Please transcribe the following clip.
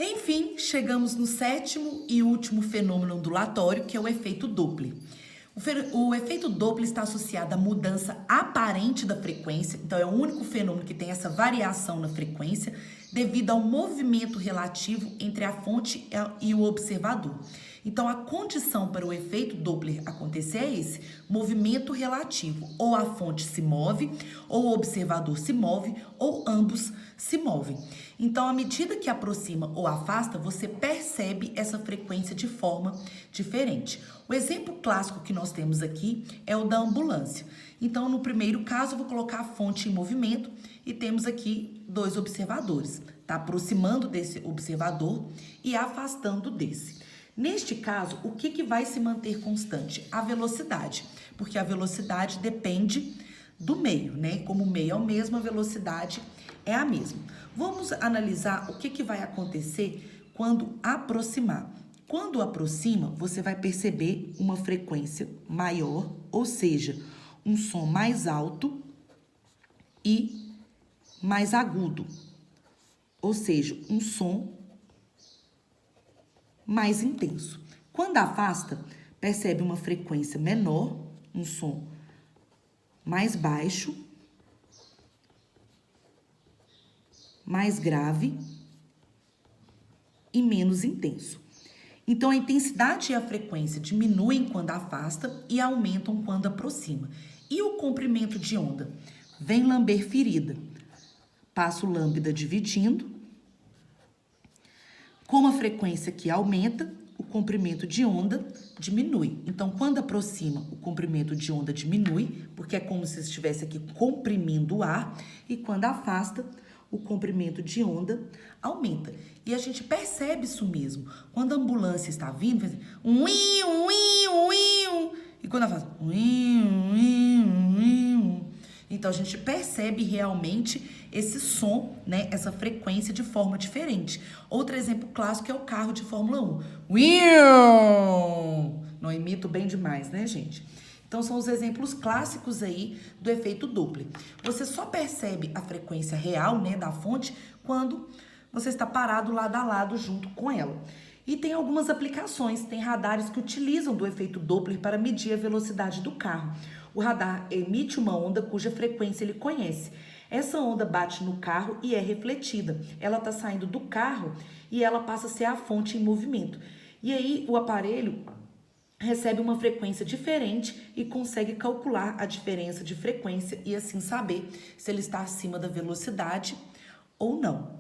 Enfim, chegamos no sétimo e último fenômeno ondulatório, que é o efeito Doppler. O efeito Doppler está associado à mudança aparente da frequência, então é o único fenômeno que tem essa variação na frequência devido ao movimento relativo entre a fonte e o observador. Então, a condição para o efeito Doppler acontecer é esse movimento relativo. Ou a fonte se move, ou o observador se move, ou ambos se movem. Então, à medida que aproxima ou afasta, você percebe essa frequência de forma diferente. O exemplo clássico que nós temos aqui é o da ambulância. Então, no primeiro caso, eu vou colocar a fonte em movimento e temos aqui dois observadores. Tá aproximando desse observador e afastando desse. Neste caso, o que vai se manter constante? A velocidade, porque a velocidade depende do meio, né? Como o meio é o mesmo, a velocidade é a mesma. Vamos analisar o que vai acontecer quando aproximar. Quando aproxima, você vai perceber uma frequência maior, ou seja, um som mais alto e mais agudo, ou seja, um som mais intenso. Quando afasta, percebe uma frequência menor, um som mais baixo, mais grave e menos intenso. Então, a intensidade e a frequência diminuem quando afasta e aumentam quando aproxima. E o comprimento de onda? Vem lamber ferida. Passo lambda dividindo. Com a frequência que aumenta, o comprimento de onda diminui. Então, quando aproxima, o comprimento de onda diminui, porque é como se estivesse aqui comprimindo o ar. E quando afasta, o comprimento de onda aumenta. E a gente percebe isso mesmo. Quando a ambulância está vindo, faz e quando ela faz então a gente percebe realmente esse som, né, essa frequência de forma diferente. Outro exemplo clássico é o carro de Fórmula 1. Não imito bem demais, né, gente? Então, são os exemplos clássicos aí do efeito Doppler. Você só percebe a frequência real, né, da fonte quando você está parado lado a lado junto com ela. E tem algumas aplicações, tem radares que utilizam do efeito Doppler para medir a velocidade do carro. O radar emite uma onda cuja frequência ele conhece. Essa onda bate no carro e é refletida. Ela está saindo do carro e ela passa a ser a fonte em movimento. E aí, o aparelho recebe uma frequência diferente e consegue calcular a diferença de frequência e assim saber se ele está acima da velocidade ou não.